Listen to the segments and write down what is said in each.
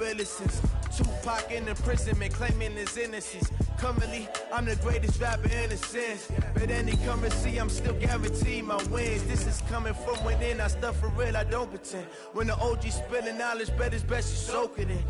realest since Tupac in imprisonment, claiming his innocence. Currently, I'm the greatest rapper in a sense. But any currency, I'm still guaranteed my wins. This is coming from within. I stuff for real, I don't pretend. When the OG spilling knowledge, bet it's best you soak it in.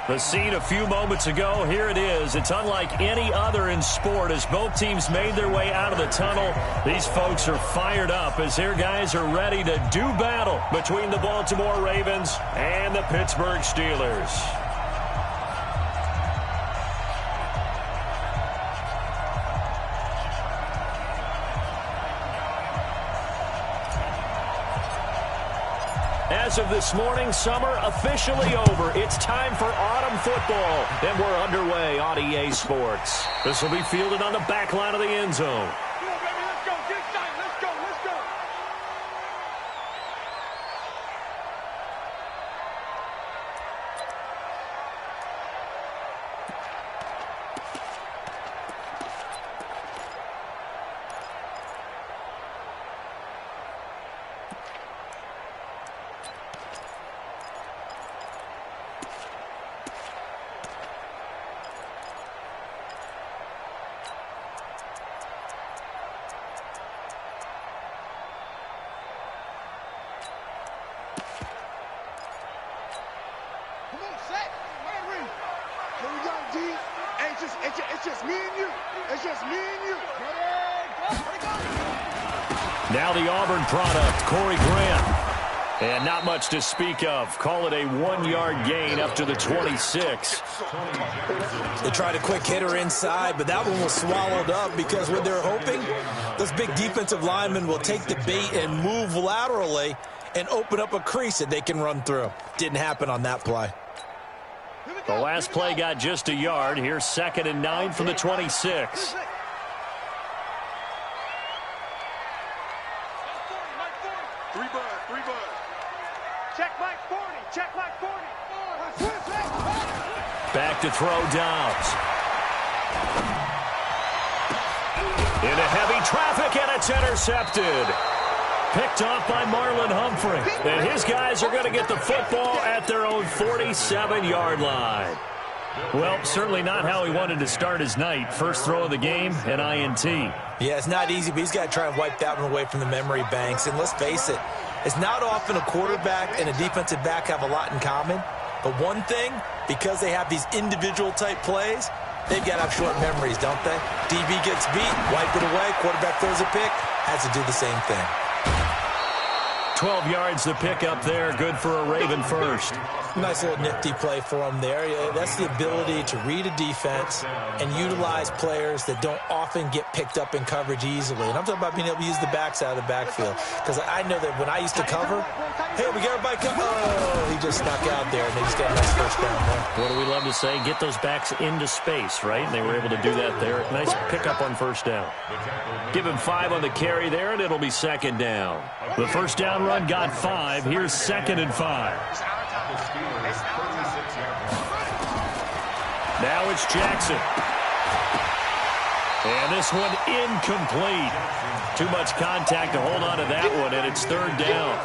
The scene a few moments ago, here it is. It's unlike any other in sport as both teams made their way out of the tunnel. These folks are fired up as their guys are ready to do battle between the Baltimore Ravens and the Pittsburgh Steelers. As of this morning, summer officially over. It's time for autumn football, and we're underway on EA Sports. This will be fielded on the back line of the end zone. Come on, baby, let's go. Get excited. Let's go. Let's go. It's just me and you. It's just me and you. Now the Auburn product, Corey Graham. And not much to speak of. Call it a 1-yard gain up to the 26. They tried a quick hitter inside, but that one was swallowed up because what they're hoping, those big defensive linemen will take the bait and move laterally and open up a crease that they can run through. Didn't happen on that play. The last play got just a yard. Here's 2nd and 9 from the 26. Three bud. Check Mike 40. Check Mike 40. Back to throw Dobbs. Into heavy traffic, and it's intercepted. Picked off by Marlon Humphrey. And his guys are going to get the football at their own 47-yard line. Well, certainly not how he wanted to start his night. First throw of the game, an INT. Yeah, it's not easy, but he's got to try and wipe that one away from the memory banks. And let's face it, it's not often a quarterback and a defensive back have a lot in common. But one thing, because they have these individual-type plays, they've got to have short memories, don't they? DB gets beat, wipe it away, quarterback throws a pick, has to do the same thing. 12 yards to pick up there. Good for a Raven first. Nice little nifty play for him there. That's the ability to read a defense and utilize players that don't often get picked up in coverage easily. And I'm talking about being able to use the backs out of the backfield. Because I know that when I used to cover, hey, we got everybody cover. Oh, he just snuck out there, and they just got a nice first down there. What do we love to say? Get those backs into space, right? And they were able to do that there. Nice pickup on first down. Give him 5 on the carry there, and it'll be 2nd down. The first down run got 5. Here's 2nd and 5. Now it's Jackson. And this one incomplete. Too much contact to hold on to that one, and it's 3rd down.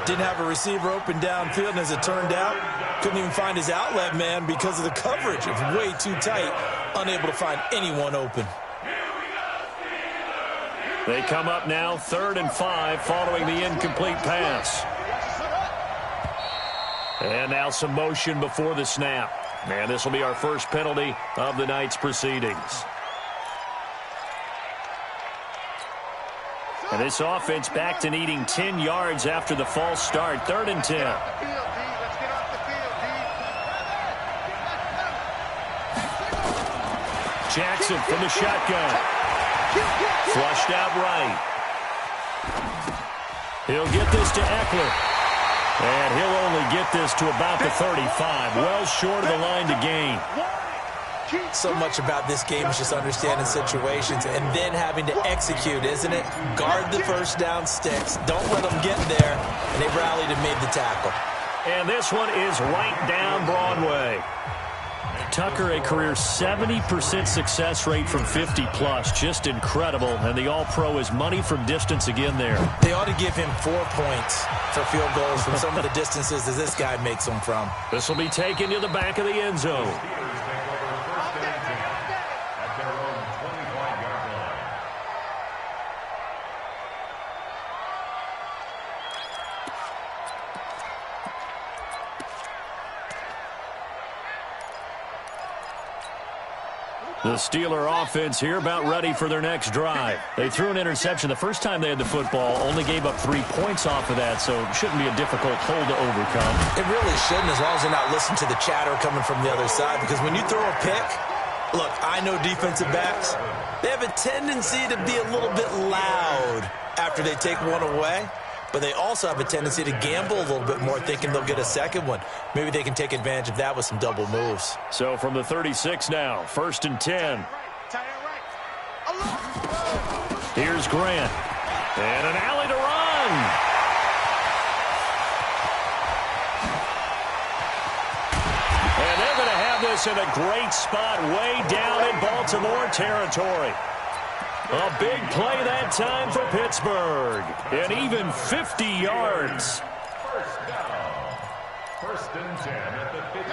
Didn't have a receiver open downfield, and as it turned out, couldn't even find his outlet man because of the coverage. It was way too tight, unable to find anyone open. They come up now 3rd and 5 following the incomplete pass. And now some motion before the snap. And this will be our first penalty of the night's proceedings. And this offense back to needing 10 yards after the false start. 3rd and 10. Jackson from the shotgun. Flushed out right. He'll get this to Eckler. And he'll only get this to about the 35. Well short of the line to gain. So much about this game is just understanding situations and then having to execute, isn't it? Guard the first down sticks. Don't let them get there. And they rallied and made the tackle. And this one is right down Broadway. Tucker, a career 70% success rate from 50-plus. Just incredible. And the All-Pro is money from distance again there. They ought to give him 4 points for field goals from some of the distances that this guy makes them from. This will be taken to the back of the end zone. The Steeler offense here about ready for their next drive. They threw an interception the first time they had the football, only gave up 3 points off of that, so it shouldn't be a difficult hole to overcome. It really shouldn't, as long as they're not listening to the chatter coming from the other side, because when you throw a pick, look, I know defensive backs, they have a tendency to be a little bit loud after they take one away. But they also have a tendency to gamble a little bit more, thinking they'll get a second one. Maybe they can take advantage of that with some double moves. So from the 36 now, 1st and 10. Here's Grant. And an alley to run. And they're going to have this in a great spot way down in Baltimore territory. A big play that time for Pittsburgh. And even 50 yards.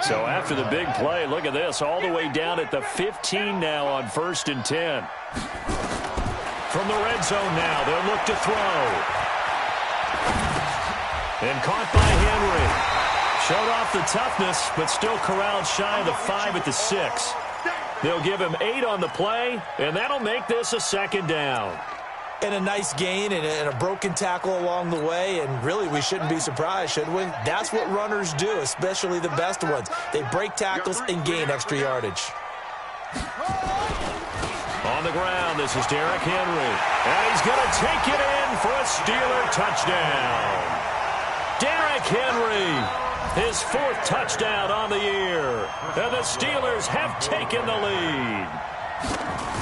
So after the big play, look at this. All the way down at the 15 now on 1st and 10. From the red zone now, they'll look to throw. And caught by Henry. Showed off the toughness, but still corralled shy of the 5 at the 6. They'll give him 8 on the play, and that'll make this a 2nd down. And a nice gain and a broken tackle along the way, and really we shouldn't be surprised, should we? That's what runners do, especially the best ones. They break tackles and gain extra yardage. On the ground, this is Derrick Henry. And he's going to take it in for a Steeler touchdown. Derrick Henry. His 4th touchdown on the year. And the Steelers have taken the lead.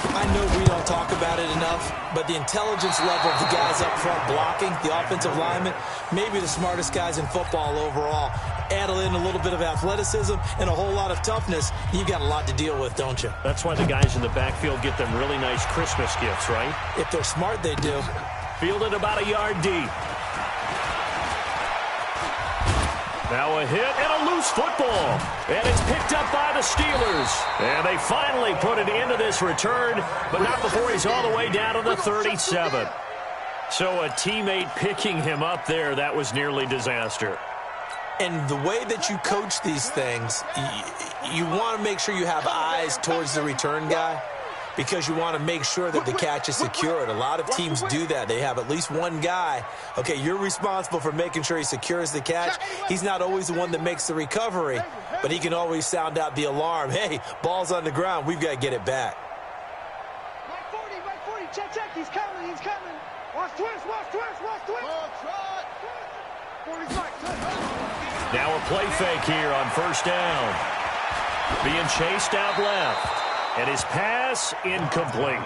I know we don't talk about it enough, but the intelligence level of the guys up front blocking, the offensive linemen, maybe the smartest guys in football overall. Add in a little bit of athleticism and a whole lot of toughness, you've got a lot to deal with, don't you? That's why the guys in the backfield get them really nice Christmas gifts, right? If they're smart, they do. Fielded about a yard deep. Now a hit and a loose football. And it's picked up by the Steelers. And they finally put an end to this return, but not before he's all the way down to the 37. So a teammate picking him up there, that was nearly disaster. And the way that you coach these things, you want to make sure you have eyes towards the return guy, because you want to make sure that the catch is secured. A lot of teams do that. They have at least one guy. Okay, you're responsible for making sure he secures the catch. He's not always the one that makes the recovery, but he can always sound out the alarm. Hey, ball's on the ground. We've got to get it back. Right 40, check, he's coming. Watch twist. Now a play fake here on 1st down. Being chased out left. And his pass incomplete.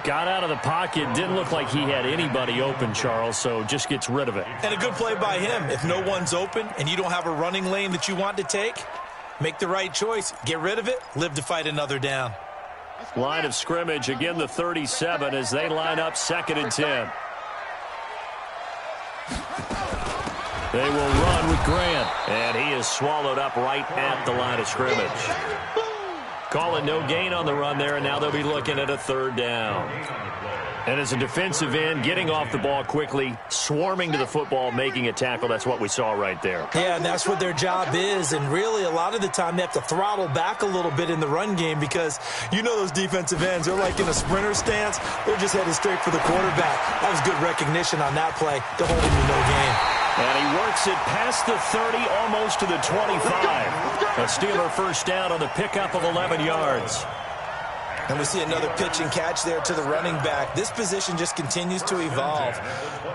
Got out of the pocket. Didn't look like he had anybody open, Charles, so just gets rid of it. And a good play by him. If no one's open and you don't have a running lane that you want to take, make the right choice. Get rid of it. Live to fight another down. Line of scrimmage, again the 37 as they line up 2nd and 10. They will run with Grant. And he is swallowed up right at the line of scrimmage. Call it no gain on the run there, and now they'll be looking at a 3rd down. And as a defensive end, getting off the ball quickly, swarming to the football, making a tackle, that's what we saw right there. Yeah, and that's what their job is, and really a lot of the time they have to throttle back a little bit in the run game because you know those defensive ends, they're like in a sprinter stance. They're just headed straight for the quarterback. That was good recognition on that play to hold him to no gain. And he works it past the 30, almost to the 25. A Steeler 1st down on the pickup of 11 yards. And we see another pitch and catch there to the running back. This position just continues to evolve.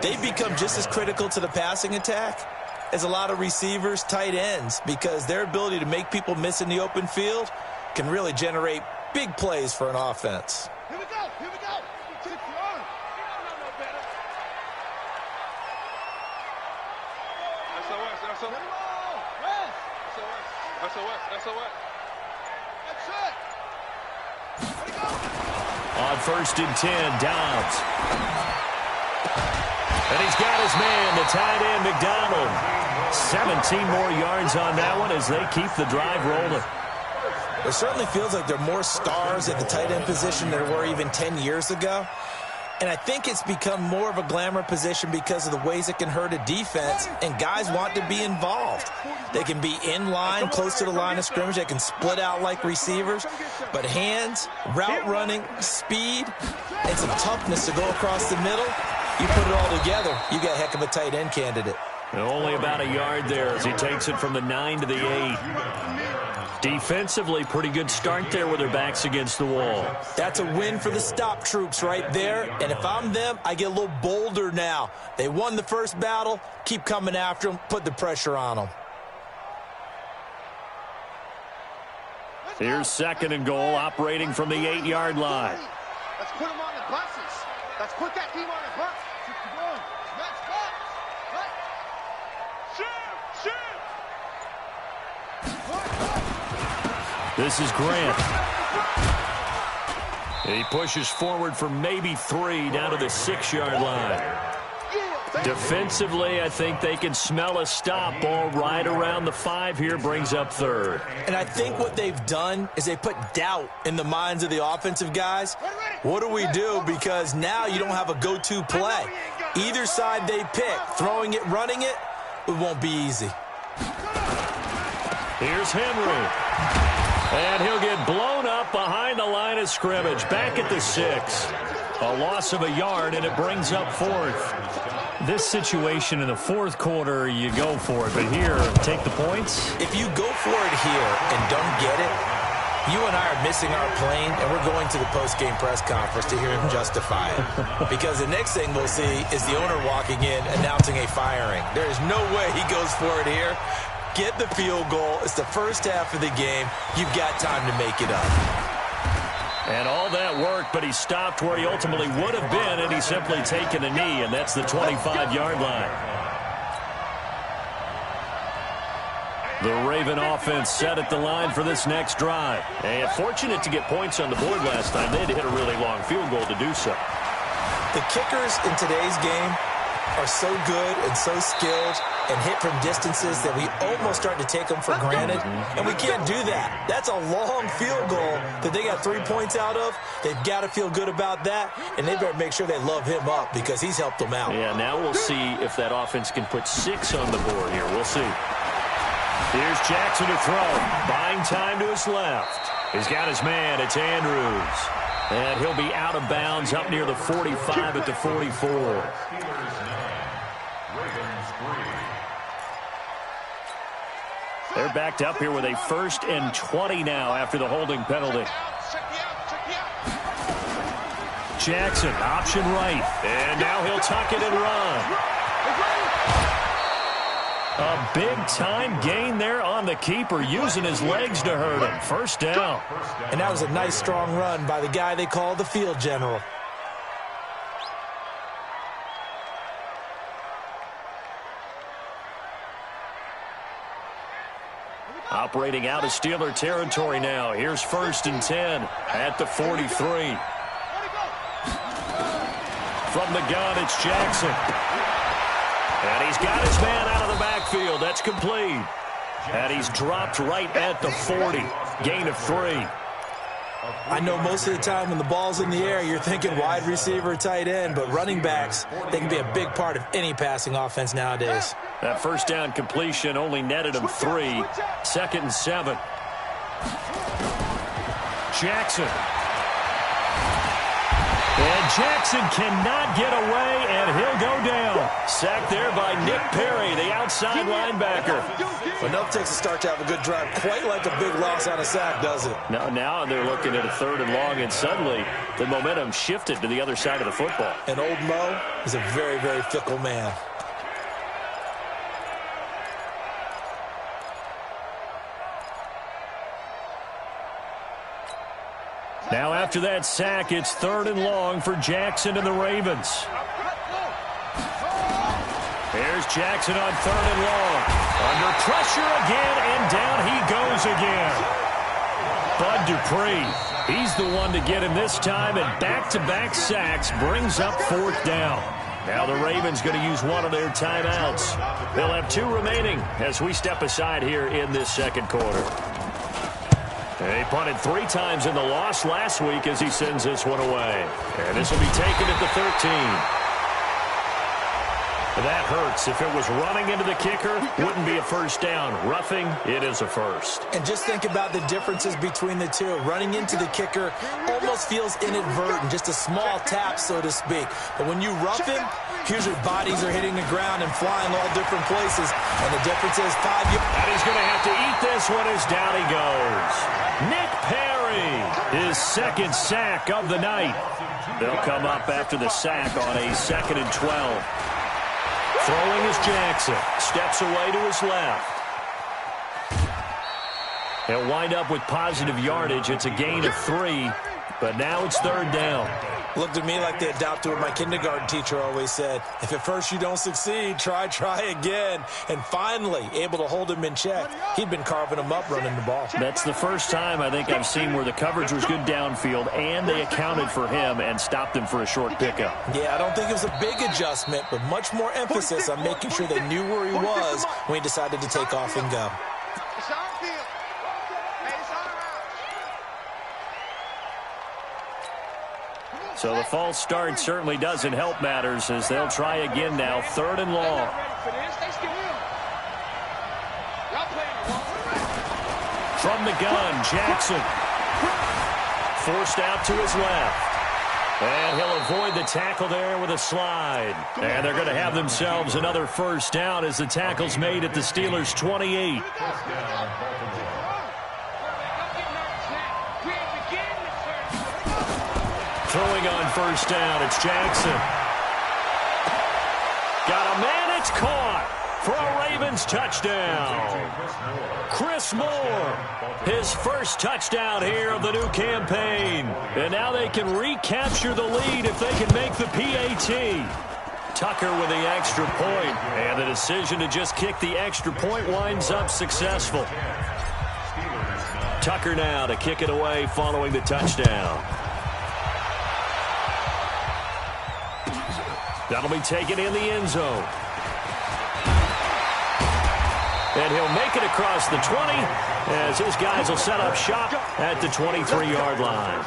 They become just as critical to the passing attack as a lot of receivers, tight ends, because their ability to make people miss in the open field can really generate big plays for an offense. Here we go. Here we go. Keep your arm. No better. SOS. SOS. SOS. SOS. That's it. On 1st and 10, Dobbs. And he's got his man, the tight end, McDonald. 17 more yards on that one as they keep the drive rolling. It certainly feels like there are more stars at the tight end position than there were even 10 years ago. And I think it's become more of a glamour position because of the ways it can hurt a defense, and guys want to be involved. They can be in line, close to the line of scrimmage. They can split out like receivers. But hands, route running, speed, and some toughness to go across the middle, you put it all together, you got a heck of a tight end candidate. And only about a yard there as he takes it from the 9 to the 8. Defensively, pretty good start there with their backs against the wall. That's a win for the stop troops right there. And if I'm them, I get a little bolder now. They won the first battle. Keep coming after them. Put the pressure on them. Here's 2nd and goal, operating from the 8-yard line. Let's put them on the buses. Let's put that team on the bus. Keep going. Let's go. Shoot! This is Grant. He pushes forward for maybe 3 down to the 6-yard line. Defensively, I think they can smell a stop. Ball right around the 5 here, brings up 3rd. And I think what they've done is they put doubt in the minds of the offensive guys. What do we do? Because now you don't have a go-to play. Either side they pick, throwing it, running it, it won't be easy. Here's Henry. And he'll get blown up behind the line of scrimmage. Back at the 6. A loss of a yard, and it brings up 4th. This situation in the 4th quarter, you go for it. But here, take the points. If you go for it here and don't get it, you and I are missing our plane, and we're going to the post-game press conference to hear him justify it. Because the next thing we'll see is the owner walking in announcing a firing. There is no way he goes for it here. Get the field goal. It's the first half of the game. You've got time to make it up. And all that work, but he stopped where he ultimately would have been, and he's simply taken a knee, and that's the 25-yard line. The Raven offense set at the line for this next drive. And fortunate to get points on the board last time. They had to hit a really long field goal to do so. The kickers in today's game are so good and so skilled and hit from distances that we almost start to take them for granted, and we can't do that. That's a long field goal that they got 3 points out of. They've got to feel good about that, and they better make sure they love him up because he's helped them out. Yeah, now we'll see if that offense can put 6 on the board here. We'll see. Here's Jackson to throw. Buying time to his left. He's got his man. It's Andrews. And he'll be out of bounds up near the 45 at the 44. They're backed up here with a 1st and 20 now after the holding penalty. Jackson, option right. And now he'll tuck it and run. A big-time gain there on the keeper, using his legs to hurt him. 1st down. And that was a nice, strong run by the guy they call the field general. Operating out of Steeler territory now. Here's 1st and 10 at the 43. From the gun, it's Jackson. And he's got his man out of the backfield. That's complete. And he's dropped right at the 40. Gain of 3. I know most of the time when the ball's in the air, you're thinking wide receiver, tight end, but running backs, they can be a big part of any passing offense nowadays. That 1st down completion only netted him 3. 2nd and 7. Jackson. And Jackson cannot get away, and he'll go down. Sacked there by Nick Perry, the outside linebacker. Well, nothing takes a start to have a good drive. Quite like a big loss on a sack, does it? Now they're looking at a 3rd and long, and suddenly the momentum shifted to the other side of the football. And old Mo is a very, very fickle man. Now after that sack, it's 3rd and long for Jackson and the Ravens. Here's Jackson on 3rd and long. Under pressure again, and down he goes again. Bud Dupree, he's the one to get him this time, and back-to-back sacks brings up 4th down. Now the Ravens going to use one of their timeouts. They'll have 2 remaining as we step aside here in this 2nd quarter. He punted 3 times in the loss last week as he sends this one away. And this will be taken at the 13. That hurts. If it was running into the kicker, wouldn't be a 1st down. Roughing, it is a 1st. And just think about the differences between the two. Running into the kicker almost feels inadvertent, just a small tap, so to speak. But when you rough him, here's your bodies are hitting the ground and flying all different places. And the difference is 5 yards. And he's going to have to eat this one as down he goes. Nick Perry, his 2nd sack of the night. They'll come up after the sack on a 2nd and 12. Throwing is Jackson. Steps away to his left. He'll wind up with positive yardage. It's a gain of 3, but now it's 3rd down. Looked to me like they adopted what my kindergarten teacher always said. If at first you don't succeed, try again. And finally, able to hold him in check. He'd been carving him up running the ball. That's the first time I think I've seen where the coverage was good downfield and they accounted for him and stopped him for a short pickup. Yeah, I don't think it was a big adjustment, but much more emphasis on making sure they knew where he was when he decided to take off and go. So the false start certainly doesn't help matters as they'll try again now, 3rd and long. From the gun, Jackson. Forced out to his left. And he'll avoid the tackle there with a slide. And they're going to have themselves another 1st down as the tackle's made at the Steelers' 28. Throwing on 1st down, it's Jackson. Got a man, it's caught for a Ravens touchdown. Chris Moore, his 1st touchdown here of the new campaign. And now they can recapture the lead if they can make the PAT. Tucker with the extra point, and the decision to just kick the extra point winds up successful. Tucker now to kick it away following the touchdown. That'll be taken in the end zone. And he'll make it across the 20 as his guys will set up shop at the 23-yard line.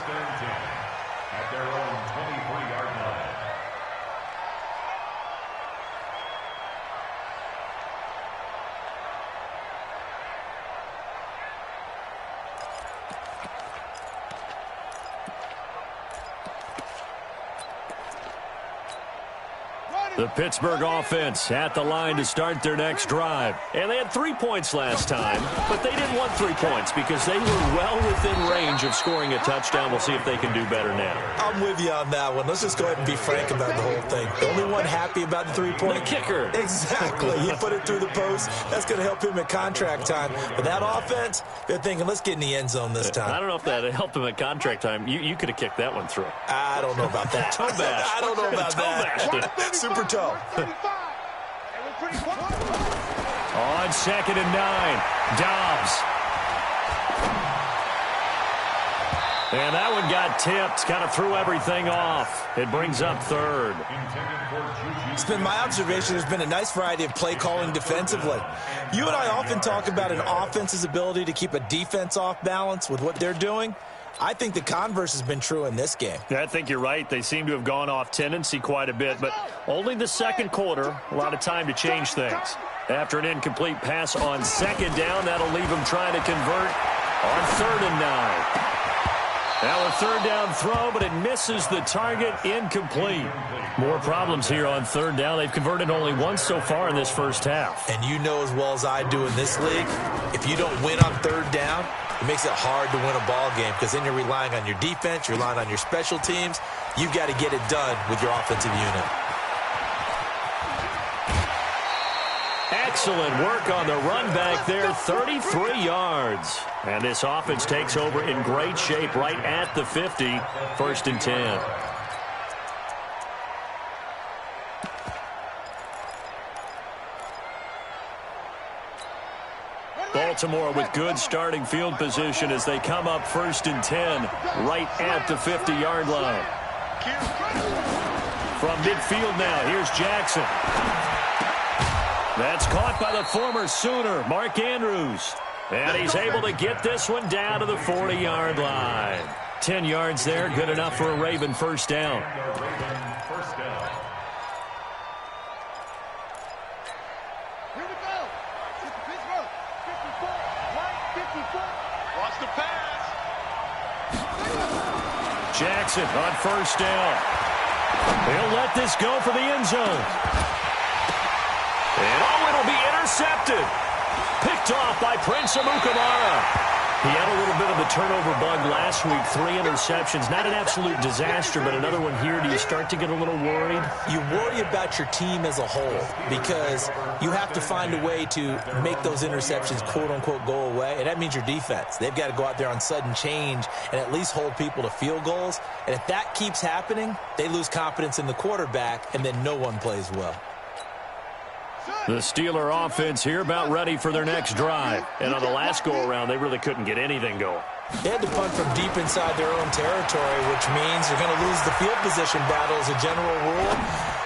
The Pittsburgh offense at the line to start their next drive. And they had 3 points last time, but they didn't want 3 points because they were well within range of scoring a touchdown. We'll see if they can do better now. I'm with you on that one. Let's just go ahead and be frank about the whole thing. The only one happy about the 3-point kicker. Exactly. He put it through the post. That's going to help him at contract time. But that offense, they're thinking, let's get in the end zone this time. I don't know if that helped him at contract time. You could have kicked that one through. I don't know about that. Toe bash. I don't know about that. Super toe. On 2nd and 9, Dobbs. And that one got tipped, kind of threw everything off. It brings up 3rd. It's been my observation there's been a nice variety of play calling defensively. You and I often talk about an offense's ability to keep a defense off balance with what they're doing. I think the converse has been true in this game. I think you're right. They seem to have gone off tendency quite a bit, but only the 2nd quarter, a lot of time to change things. After an incomplete pass on 2nd down, that'll leave them trying to convert on 3rd and 9. Now a third down throw, but it misses the target, incomplete. More problems here on third down. They've converted only once so far in this first half. And you know as well as I do in this league, if you don't win on third down, it makes it hard to win a ball game because then you're relying on your defense, you're relying on your special teams. You've got to get it done with your offensive unit. Excellent work on the run back there, 33 yards. And this offense takes over in great shape right at the 50, 1st and 10. Baltimore with good starting field position as they come up 1st and 10 right at the 50-yard line. From midfield now, here's Jackson. That's caught by the former Sooner, Mark Andrews. And he's able to get this one down to the 40-yard line. 10 yards there, good enough for a Raven first down. Here we go. Pittsburgh. 54. Right, 54. Watch the pass. Jackson on first down. He'll let this go for the end zone. And it'll be intercepted. Picked off by Prince Amukamara. He had a little bit of a turnover bug last week. 3 interceptions. Not an absolute disaster, but another one here. Do you start to get a little worried? You worry about your team as a whole because you have to find a way to make those interceptions, quote-unquote, go away, and that means your defense. They've got to go out there on sudden change and at least hold people to field goals. And if that keeps happening, they lose confidence in the quarterback, and then no one plays well. The Steeler offense here about ready for their next drive. And on the last go-around, they really couldn't get anything going. They had to punt from deep inside their own territory, which means they're going to lose the field position battle as a general rule.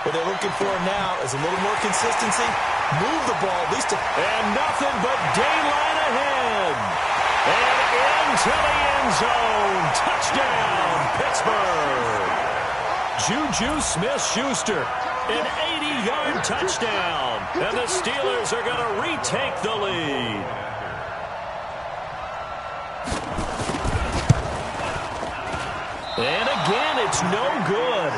What they're looking for now is a little more consistency. Move the ball at least. And nothing but daylight ahead. And into the end zone. Touchdown, Pittsburgh. Juju Smith-Schuster. An 80-yard touchdown. And the Steelers are going to retake the lead. And again, it's no good.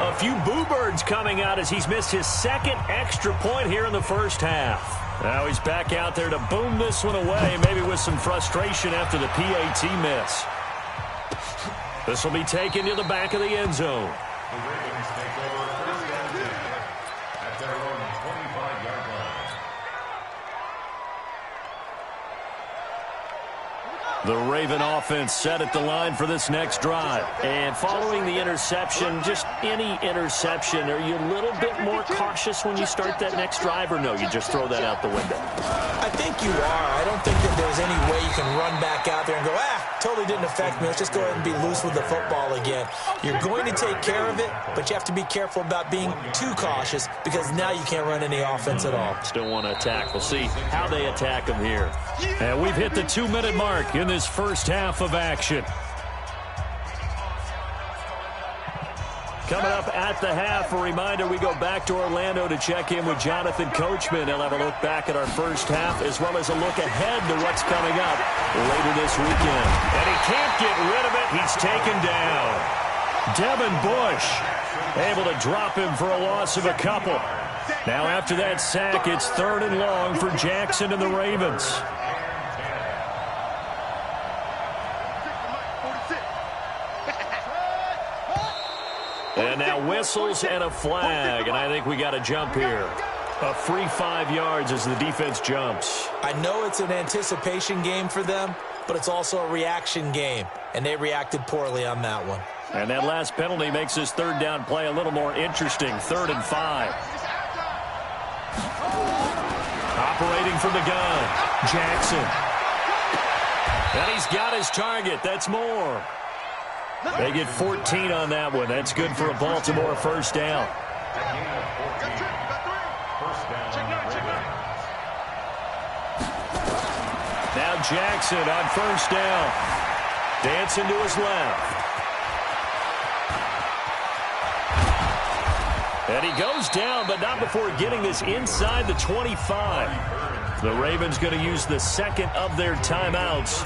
A few boo birds coming out as he's missed his second extra point here in the first half. Now he's back out there to boom this one away, maybe with some frustration after the PAT miss. This will be taken to the back of the end zone. The Ravens take over 1st and 10 at their own 25-yard line. The Raven offense set at the line for this next drive. And following the interception, just any interception, are you a little bit more cautious when you start that next drive, or no, you just throw that out the window? I think you are. I don't think that there's any way you can run back out there and go, totally didn't affect me. Let's just go ahead and be loose with the football again. You're going to take care of it, but you have to be careful about being too cautious because now you can't run any offense at all. Still want to attack. We'll see how they attack them here. And we've hit the 2-minute mark in this first half of action. Coming up at the half, a reminder, we go back to Orlando to check in with Jonathan Coachman. He'll have a look back at our first half as well as a look ahead to what's coming up later this weekend. And he can't get rid of it. He's taken down. Devin Bush able to drop him for a loss of a couple. Now after that sack, it's 3rd and long for Jackson and the Ravens. And now whistles and a flag, and I think we got a jump here. A free 5 yards as the defense jumps. I know it's an anticipation game for them, but it's also a reaction game, and they reacted poorly on that one. And that last penalty makes this third down play a little more interesting. 3rd and 5. Operating from the gun, Jackson. And he's got his target. That's more. They get 14 on that one. That's good for a Baltimore first down. Now Jackson on first down. Dancing to his left. And he goes down, but not before getting this inside the 25. The Ravens going to use the second of their timeouts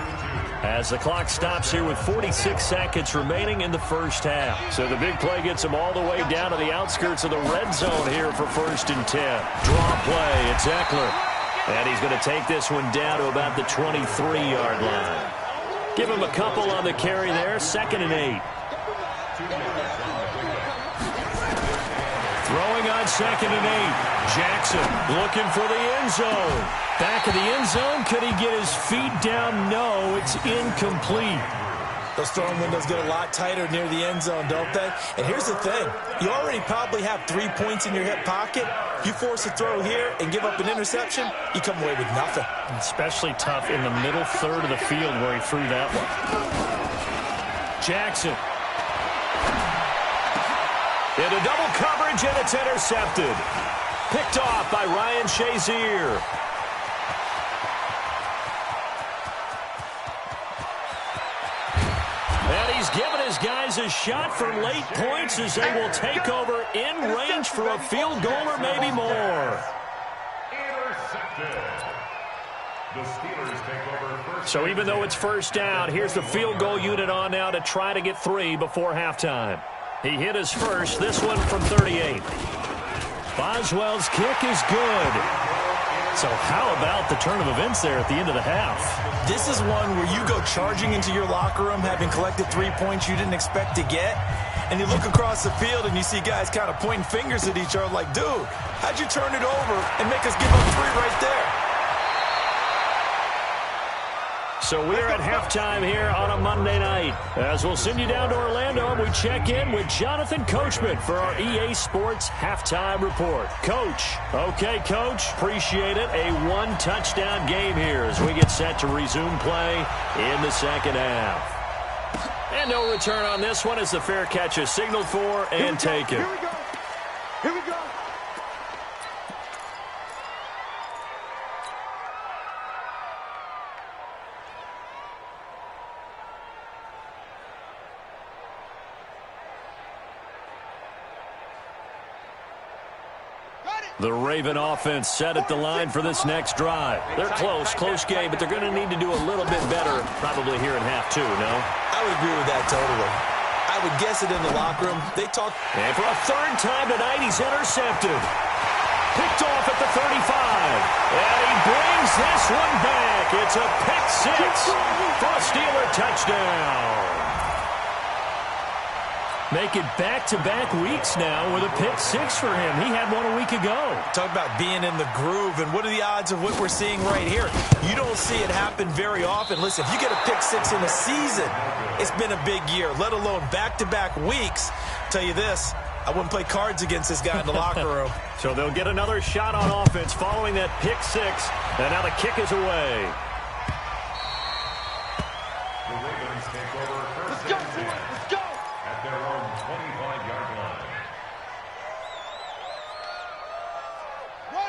as the clock stops here with 46 seconds remaining in the first half. So the big play gets him all the way down to the outskirts of the red zone here for 1st and 10. Draw play. It's Eckler. And he's going to take this one down to about the 23-yard line. Give him a couple on the carry there. 2nd and 8. Throwing on 2nd and 8. Jackson looking for the end zone. Back of the end zone. Could he get his feet down? No, it's incomplete. Those throwing windows get a lot tighter near the end zone, don't they? And here's the thing. You already probably have 3 points in your hip pocket. You force a throw here and give up an interception, you come away with nothing. Especially tough in the middle third of the field where he threw that one. Jackson. Into double coverage, and it's intercepted. Picked off by Ryan Shazier. And he's given his guys a shot for late points as they will take over in range for a field goal or maybe more. Intercepted. The Steelers take over first. So even though it's 1st down, here's the field goal unit on now to try to get 3 before halftime. He hit his first, this one from 38. Boswell's kick is good. So how about the turn of events there at the end of the half? This is one where you go charging into your locker room having collected 3 points you didn't expect to get, and you look across the field and you see guys kind of pointing fingers at each other like, dude, how'd you turn it over and make us give up 3 right there? So we're at halftime here on a Monday night. As we'll send you down to Orlando, we check in with Jonathan Coachman for our EA Sports Halftime Report. Coach. Okay, Coach. Appreciate it. A 1-touchdown game here as we get set to resume play in the 2nd half. And no return on this one as the fair catch is signaled for and taken. Here we go. Here we go. The Raven offense set at the line for this next drive. They're close game, but they're going to need to do a little bit better probably here in half 2, no? I would agree with that totally. I would guess it in the locker room. They talk. And for a 3rd time tonight, he's intercepted. Picked off at the 35. And he brings this one back. It's a pick 6 for a Steeler touchdown. Make it back-to-back weeks now with a pick 6 for him. He had one a week ago. Talk about being in the groove, and what are the odds of what we're seeing right here? You don't see it happen very often. Listen, if you get a pick 6 in a season, it's been a big year, let alone back-to-back weeks. I'll tell you this, I wouldn't play cards against this guy in the locker room. So they'll get another shot on offense following that pick 6, and now the kick is away. The Ravens take over first and 10 at their own 25-yard line.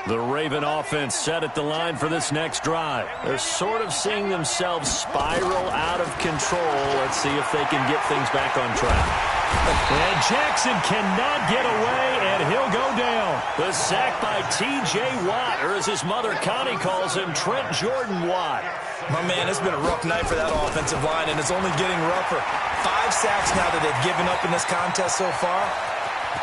The Raven offense set at the line for this next drive. They're sort of seeing themselves spiral out of control. Let's see if they can get things back on track. And Jackson cannot get away, and he'll go down. The sack by T.J. Watt, or as his mother Connie calls him, Trent Jordan Watt. My man, it's been a rough night for that offensive line, and it's only getting rougher. 5 sacks now that they've given up in this contest so far.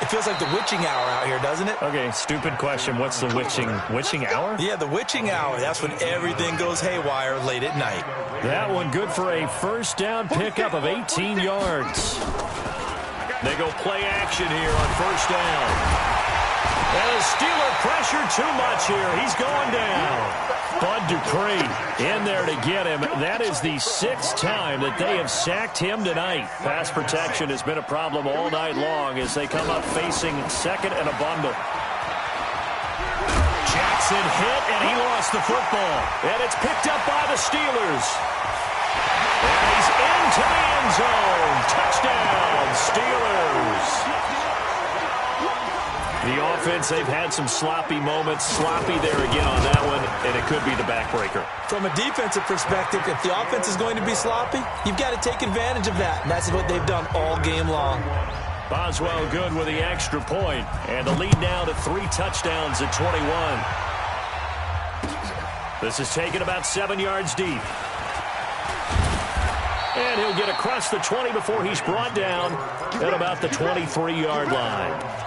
It feels like the witching hour out here, doesn't it? Okay, stupid question. What's the witching hour? Yeah, the witching hour. That's when everything goes haywire late at night. That one good for a first down pickup of 18 yards. They go play action here on first down. And the Steeler pressure too much here. He's going down. Bud Dupree in there to get him. That is the 6th time that they have sacked him tonight. Pass protection has been a problem all night long as they come up facing second and a bundle. Jackson hit, and he lost the football. And it's picked up by the Steelers. And he's into the end zone. Touchdown, Steelers. The offense, they've had some sloppy moments. Sloppy there again on that one, and it could be the backbreaker. From a defensive perspective, if the offense is going to be sloppy, you've got to take advantage of that, and that's what they've done all game long. Boswell good with the extra point, and the lead now to 3 touchdowns at 21. This is taken about 7 yards deep. And he'll get across the 20 before he's brought down at about the 23-yard line.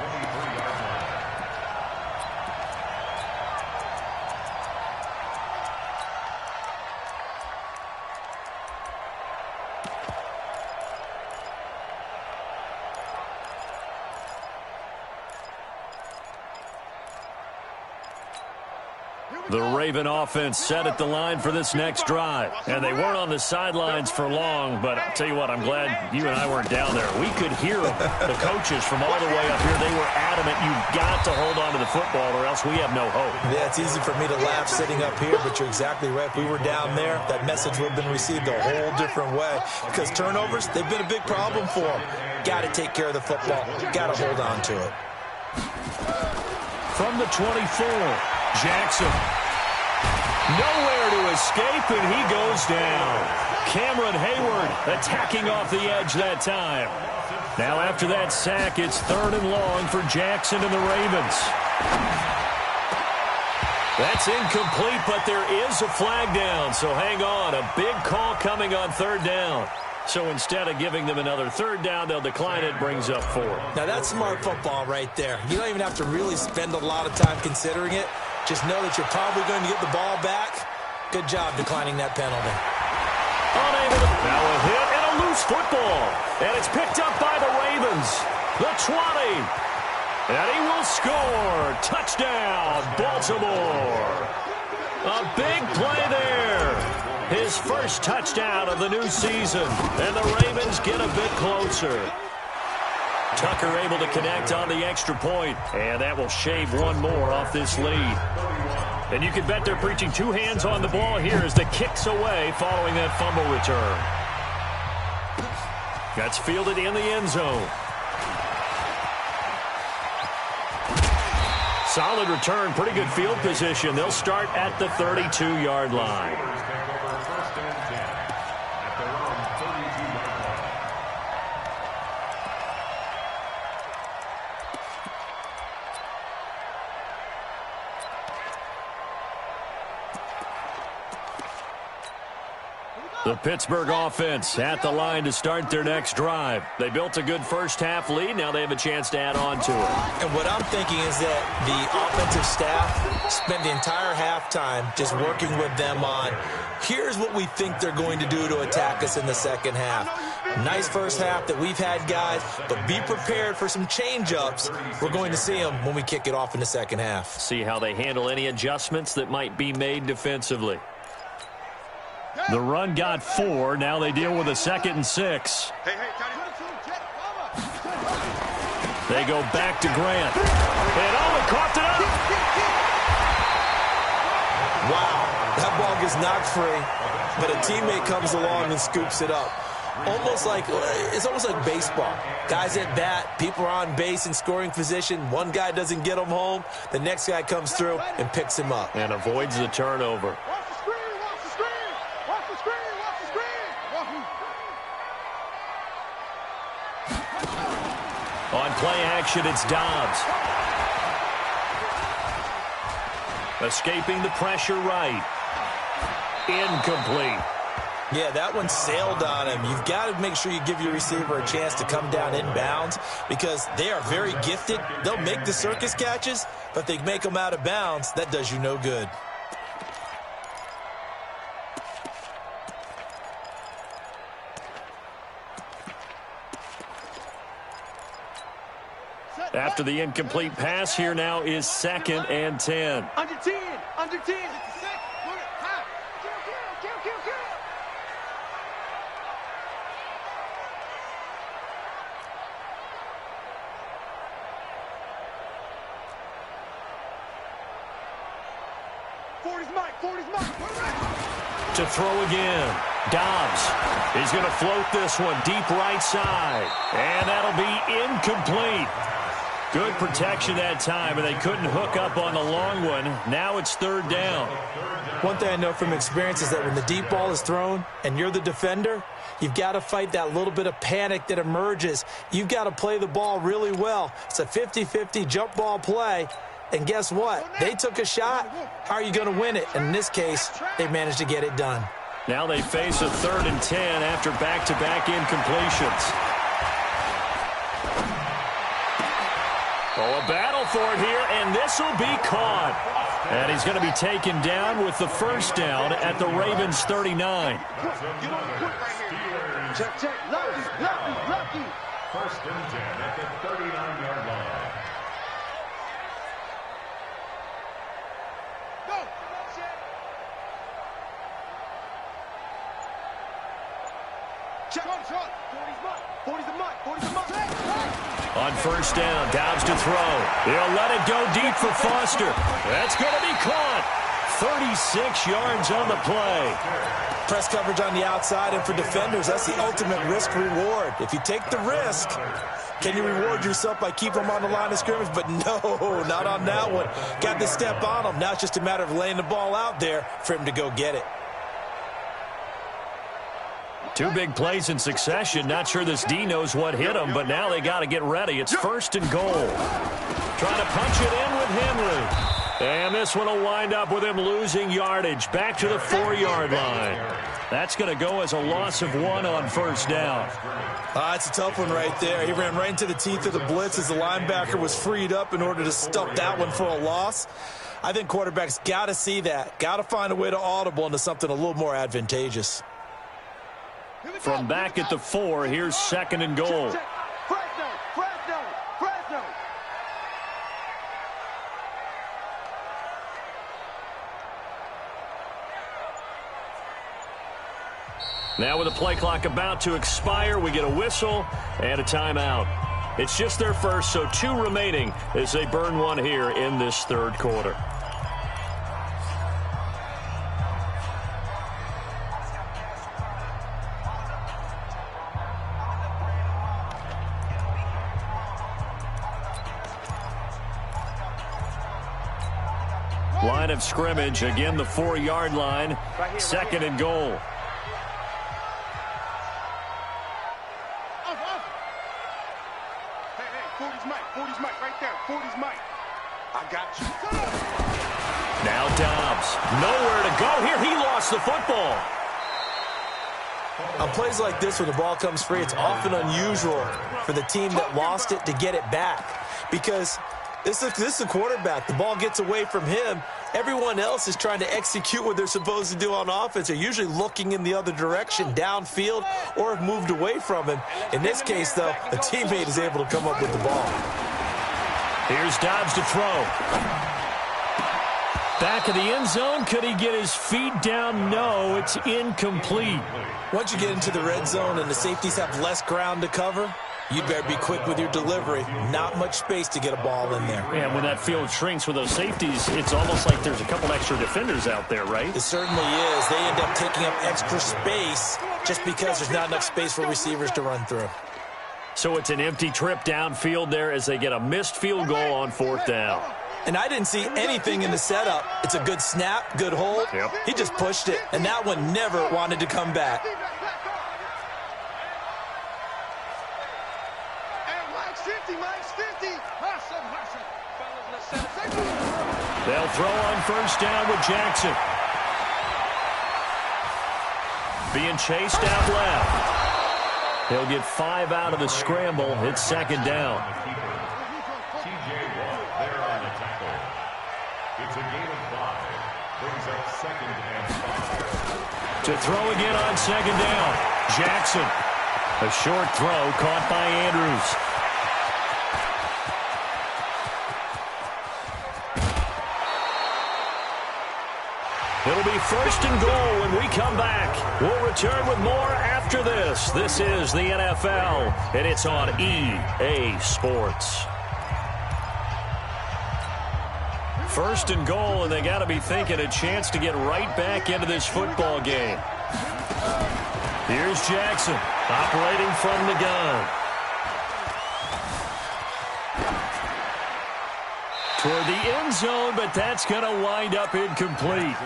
The Raven offense set at the line for this next drive. And they weren't on the sidelines for long, but I'll tell you what, I'm glad you and I weren't down there. We could hear them, the coaches from all the way up here. They were adamant, you've got to hold on to the football or else we have no hope. Yeah, it's easy for me to laugh sitting up here, but you're exactly right. If we were down there, that message would have been received a whole different way. Because turnovers, they've been a big problem for them. Got to take care of the football. Got to hold on to it. From the 24, Jackson. Nowhere to escape, and he goes down. Cameron Hayward attacking off the edge that time. Now after that sack, it's 3rd and long for Jackson and the Ravens. That's incomplete, but there is a flag down, so hang on. A big call coming on 3rd down. So instead of giving them another 3rd down, they'll decline it, brings up 4th. Now that's smart football right there. You don't even have to really spend a lot of time considering it. Just know that you're probably going to get the ball back. Good job declining that penalty. Unable to... Now a hit and a loose football. And it's picked up by the Ravens. The 20. And he will score. Touchdown, Baltimore. A big play there. His first touchdown of the new season. And the Ravens get a bit closer. Tucker able to connect on the extra point, and that will shave one more off this lead. And you can bet they're preaching 2 hands on the ball here as the kick's away following that fumble return. That's fielded in the end zone. Solid return, pretty good field position. They'll start at the 32-yard line. The Pittsburgh offense at the line to start their next drive. They built a good first-half lead. Now they have a chance to add on to it. And what I'm thinking is that the offensive staff spent the entire halftime just working with them on, here's what we think they're going to do to attack us in the second half. Nice first half that we've had, guys, but be prepared for some change-ups. We're going to see them when we kick it off in the second half. See how they handle any adjustments that might be made defensively. The run got 4. Now they deal with a 2nd and 6. They go back to Grant. And Owen caught it up. Wow, that ball gets knocked free, but a teammate comes along and scoops it up. It's almost like baseball. Guys at bat, people are on base in scoring position. One guy doesn't get him home. The next guy comes through and picks him up. And avoids the turnover. On play action, it's Dobbs. Escaping the pressure right. Incomplete. Yeah, that one sailed on him. You've got to make sure you give your receiver a chance to come down inbounds because they are very gifted. They'll make the circus catches, but if they make them out of bounds, that does you no good. After the incomplete pass, here now is 2nd and 10. Under 10, under 10. To throw again. Dobbs. He's going to float this one deep right side. And that'll be incomplete. Good protection that time, and they couldn't hook up on the long one. Now it's 3rd down. One thing I know from experience is that when the deep ball is thrown and you're the defender, you've got to fight that little bit of panic that emerges. You've got to play the ball really well. It's a 50-50 jump ball play. And guess what? They took a shot. How are you going to win it? And in this case, they managed to get it done. Now they face a 3rd and 10 after back-to-back incompletions. Oh, a battle for it here, and this will be caught. And he's going to be taken down with the first down at the Ravens 39. Check, check. Lucky. 1st and 10 at the 39-yard line. Go. Check. 40's the mark. On first down, Dobbs to throw. He'll let it go deep for Foster. That's going to be caught. 36 yards on the play. Press coverage on the outside, and for defenders, that's the ultimate risk-reward. If you take the risk, can you reward yourself by keeping them on the line of scrimmage? But no, not on that one. Got to step on him. Now it's just a matter of laying the ball out there for him to go get it. 2 big plays in succession. Not sure this D knows what hit him, but now they got to get ready. It's 1st and goal. Trying to punch it in with Henry. And this one will wind up with him losing yardage. Back to the 4-yard line. That's going to go as a loss of 1 on first down. It's a tough one right there. He ran right into the teeth of the blitz as the linebacker was freed up in order to stop that one for a loss. I think quarterbacks got to see that. Got to find a way to audible into something a little more advantageous. From back at the 4, here's 2nd and goal. Fresno. Now with the play clock about to expire, we get a whistle and a timeout. It's just their first, so 2 remaining as they burn one here in this 3rd quarter. Line of scrimmage, again the 4-yard line, 2nd and goal. Hey, 40's Mike, right there. 40's Mike. I got you. Now Dobbs, nowhere to go here. He lost the football. On plays like this, when the ball comes free, it's often unusual for the team that lost it to get it back. Because this is a quarterback. The ball gets away from him. Everyone else is trying to execute what they're supposed to do on offense. They're usually looking in the other direction, downfield, or have moved away from him. In this case, though, a teammate is able to come up with the ball. Here's Dobbs to throw. Back of the end zone. Could he get his feet down? No, it's incomplete. Once you get into the red zone and the safeties have less ground to cover, you better be quick with your delivery. Not much space to get a ball in there. And when that field shrinks with those safeties, it's almost like there's a couple extra defenders out there, right? It certainly is. They end up taking up extra space just because there's not enough space for receivers to run through. So it's an empty trip downfield there as they get a missed field goal on 4th down. And I didn't see anything in the setup. It's a good snap, good hold. Yep. He just pushed it, and that one never wanted to come back. They'll throw on first down with Jackson. Being chased out left. He'll get 5 out of the scramble. It's 2nd down. There on the tackle. It's a gain of 5. Brings up 2nd and 5. To throw again on 2nd down. Jackson. A short throw caught by Andrews. It'll be 1st and goal when we come back. We'll return with more after this. This is the NFL, and it's on EA Sports. 1st and goal, and they got to be thinking a chance to get right back into this football game. Here's Jackson, operating from the gun. Toward the end zone, but that's going to wind up incomplete.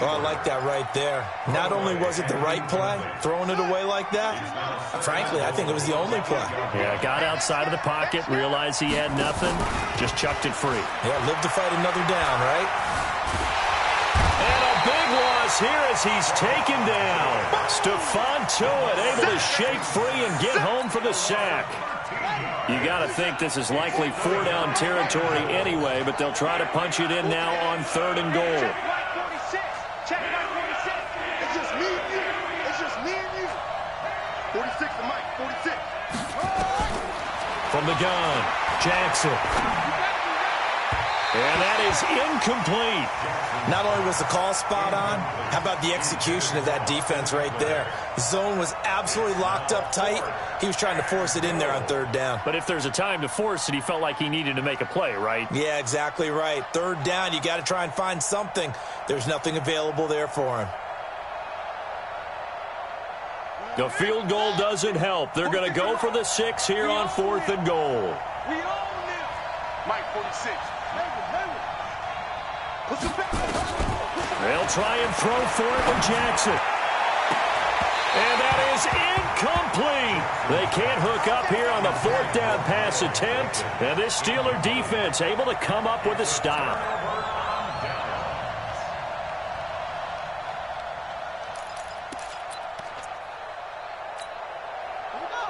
Oh, I like that right there. Not only was it the right play, throwing it away like that, frankly, I think it was the only play. Yeah, got outside of the pocket, realized he had nothing, just chucked it free. Yeah, live to fight another down, right? And a big loss loss here as he's taken down. Stephon Tuitt able to shake free and get home for the sack. You got to think this is likely 4-down territory anyway, but they'll try to punch it in now on 3rd and goal. Check right 46. It's just me and you. It's just me and you. 46 to Mike. 46. From the gun, Jackson. And that is incomplete. Not only was the call spot on, how about the execution of that defense right there? The zone was absolutely locked up tight. He was trying to force it in there on 3rd down. But if there's a time to force it, he felt like he needed to make a play, right? Yeah, exactly right. 3rd down, you got to try and find something. There's nothing available there for him. The field goal doesn't help. They're going to go for the 6 here on 4th and goal. We own this. Mike 46. They'll try and throw for it with Jackson. And that is incomplete. They can't hook up here on the 4th down pass attempt. And this Steeler defense able to come up with a stop.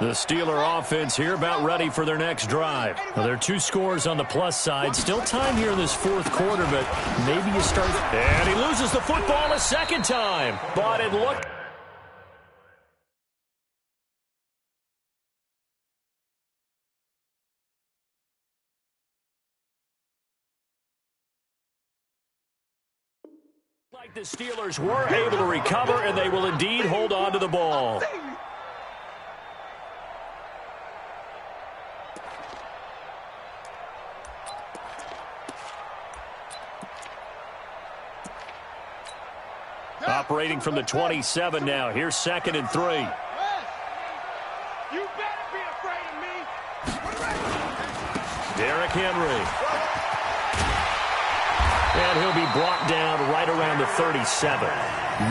The Steeler offense here about ready for their next drive. Now, there are 2 scores on the plus side. Still time here in this 4th quarter, but maybe you start. And he loses the football a second time. But it looked like the Steelers were able to recover, and they will indeed hold on to the ball. Operating from the 27 now. Here's 2nd and 3. You better be afraid of me. Derrick Henry. And he'll be brought down right around the 37.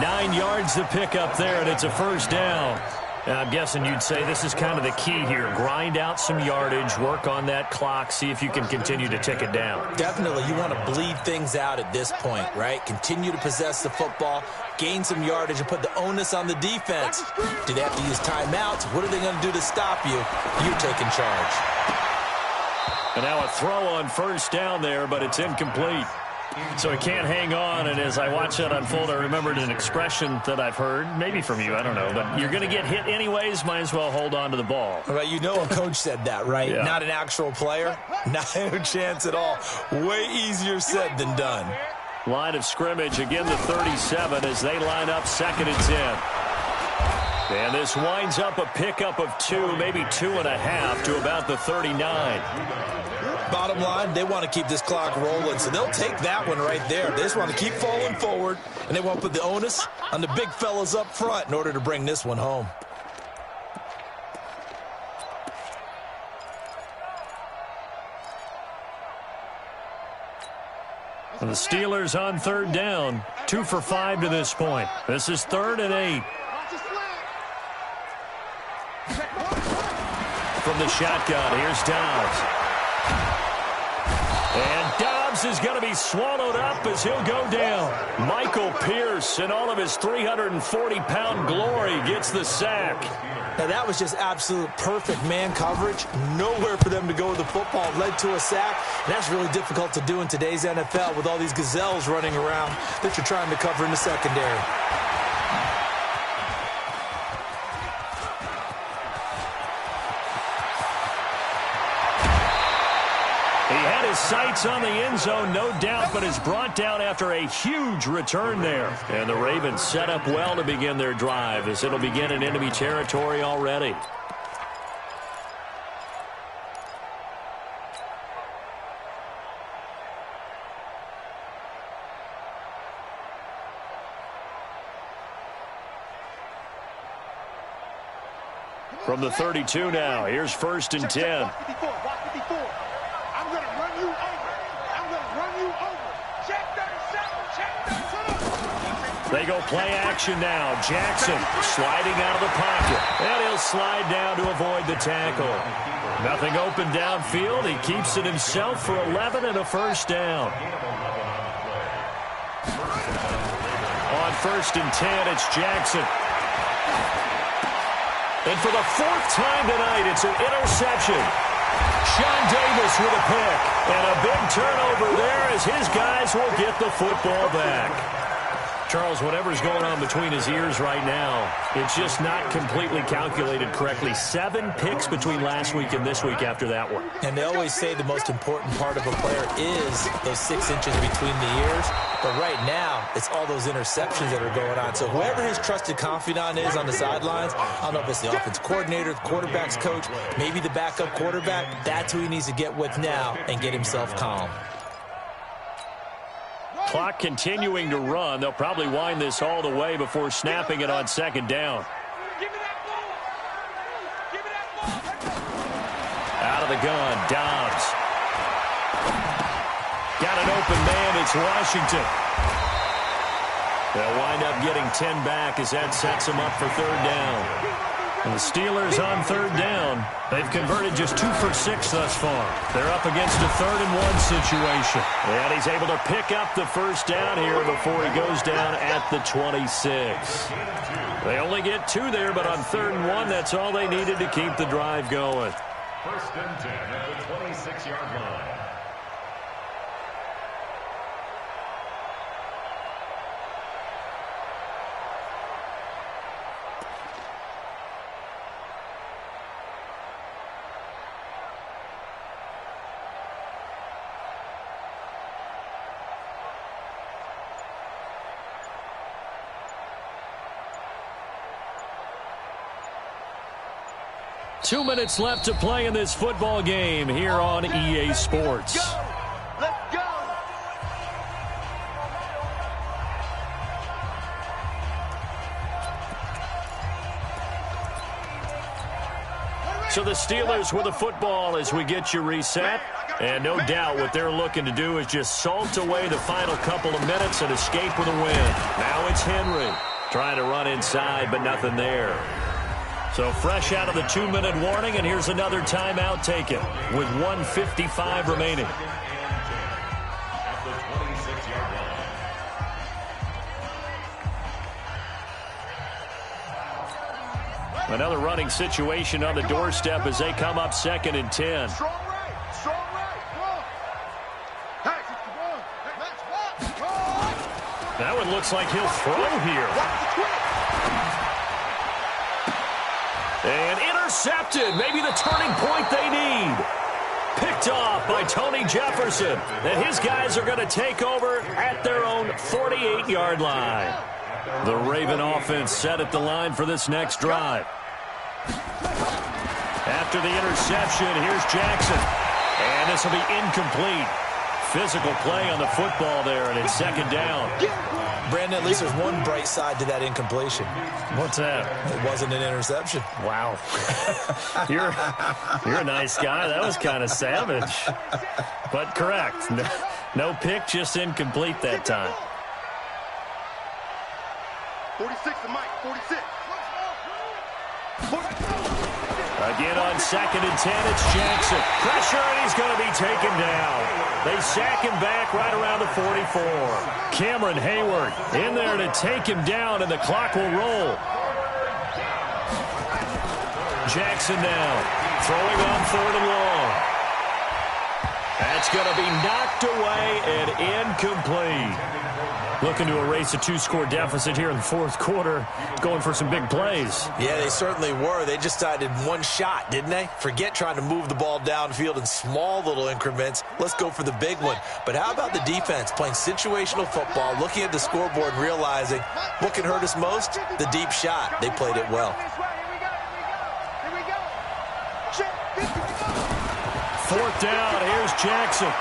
9 yards to pick up there, and it's a 1st down. Now, I'm guessing you'd say this is kind of the key here. Grind out some yardage, work on that clock, see if you can continue to tick it down. Definitely, you want to bleed things out at this point, right? Continue to possess the football, gain some yardage, and put the onus on the defense. Do they have to use timeouts? What are they going to do to stop you? You're taking charge. And now a throw on 1st down there, but it's incomplete. So he can't hang on, and as I watch that unfold, I remembered an expression that I've heard, maybe from you, I don't know, but you're going to get hit anyways, might as well hold on to the ball. Well, you know a coach said that, right? Yeah. Not an actual player. Not a chance at all. Way easier said than done. Line of scrimmage, again the 37 as they line up 2nd and 10. And this winds up a pickup of 2, maybe 2.5 to about the 39. Bottom line, they want to keep this clock rolling, so they'll take that one right there. They just want to keep falling forward, and they want to put the onus on the big fellas up front in order to bring this one home. And the Steelers on 3rd down, 2 for 5 to this point. This is 3rd and 8. From the shotgun, here's Dobbs. And Dobbs is going to be swallowed up as he'll go down. Michael Pierce, in all of his 340-pound glory, gets the sack. Now, that was just absolute perfect man coverage. Nowhere for them to go with the football. Led to a sack. And that's really difficult to do in today's NFL with all these gazelles running around that you're trying to cover in the secondary. He had his sights on the end zone, no doubt, but is brought down after a huge return there. And the Ravens set up well to begin their drive as it'll begin in enemy territory already. From the 32 now, here's 1st and 10. They go play action now. Jackson sliding out of the pocket. And he'll slide down to avoid the tackle. Nothing open downfield. He keeps it himself for 11 and a 1st down. On 1st and 10. It's Jackson. And for the 4th time tonight, it's an interception. Sean Davis with a pick. And a big turnover there as his guys will get the football back. Charles, whatever's going on between his ears right now, it's just not completely calculated correctly. 7 picks between last week and this week after that one. And they always say the most important part of a player is those 6 inches between the ears. But right now, it's all those interceptions that are going on. So whoever his trusted confidant is on the sidelines, I don't know if it's the offense coordinator, the quarterback's coach, maybe the backup quarterback, that's who he needs to get with now and get himself calm. Clock continuing to run. They'll probably wind this all the way before snapping it on 2nd down. Out of the gun, Dobbs. Got an open man, it's Washington. They'll wind up getting 10 back as that sets them up for 3rd down. And the Steelers on 3rd down. They've converted just 2 for 6 thus far. They're up against a 3rd and 1 situation. And he's able to pick up the 1st down here before he goes down at the 26. They only get 2 there, but on 3rd and 1, that's all they needed to keep the drive going. 1st and 10 at the 26-yard line. Two minutes left to play in this football game here on EA Sports. Let's go! So the Steelers with the football as we get you reset. And no doubt what they're looking to do is just salt away the final couple of minutes and escape with a win. Now it's Henry trying to run inside, but nothing there. So fresh out of the 2-minute warning, and here's another timeout taken with 1:55 remaining. At the 26-yard line. Another running situation on the doorstep as they come up 2nd and 10. Strong right, strong right. Come on. Hey, That one looks like he'll throw here. And intercepted. Maybe the turning point they need. Picked off by Tony Jefferson. And his guys are going to take over at their own 48-yard line. The Raven offense set at the line for this next drive. After the interception, here's Jackson. And this will be incomplete. Physical play on the football there, and it's 2nd down. Brandon, at least there's one bright side to that incompletion. What's that? It wasn't an interception. Wow. You're a nice guy. That was kind of savage. But correct. No pick, just incomplete that time. 46 to Mike, 46. Again on 2nd and 10, it's Jackson. Pressure, and he's going to be taken down. They sack him back right around the 44. Cameron Hayward in there to take him down, and the clock will roll. Jackson now throwing on 3rd and long. That's going to be knocked away and incomplete. Looking to erase a 2-score deficit here in the 4th quarter. Going for some big plays. Yeah, they certainly were. They just decided one shot, didn't they? Forget trying to move the ball downfield in small little increments. Let's go for the big one. But how about the defense playing situational football, looking at the scoreboard and realizing what can hurt us most? The deep shot. They played it well. 4th down. Here's Jackson.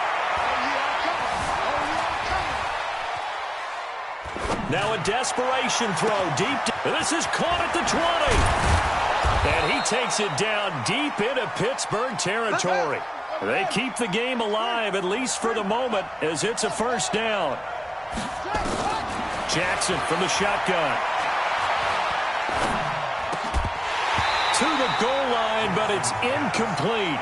Now a desperation throw deep. This is caught at the 20. And he takes it down deep into Pittsburgh territory. They keep the game alive, at least for the moment, as it's a 1st down. Jackson from the shotgun. To the goal line, but it's incomplete.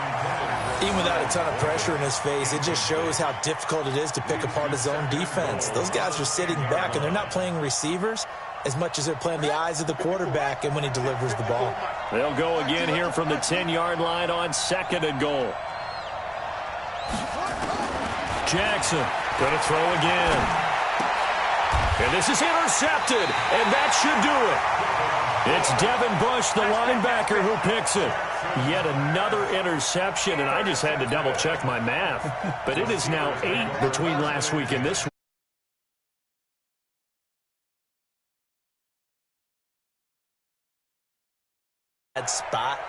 Even without a ton of pressure in his face, it just shows how difficult it is to pick apart his own defense. Those guys are sitting back, and they're not playing receivers as much as they're playing the eyes of the quarterback and when he delivers the ball. They'll go again here from the 10-yard line on 2nd and goal. Jackson going to throw again. And this is intercepted, and that should do it. It's Devin Bush, the linebacker, who picks it. Yet another interception, and I just had to double-check my math. But it is now 8 between last week and this week. That spot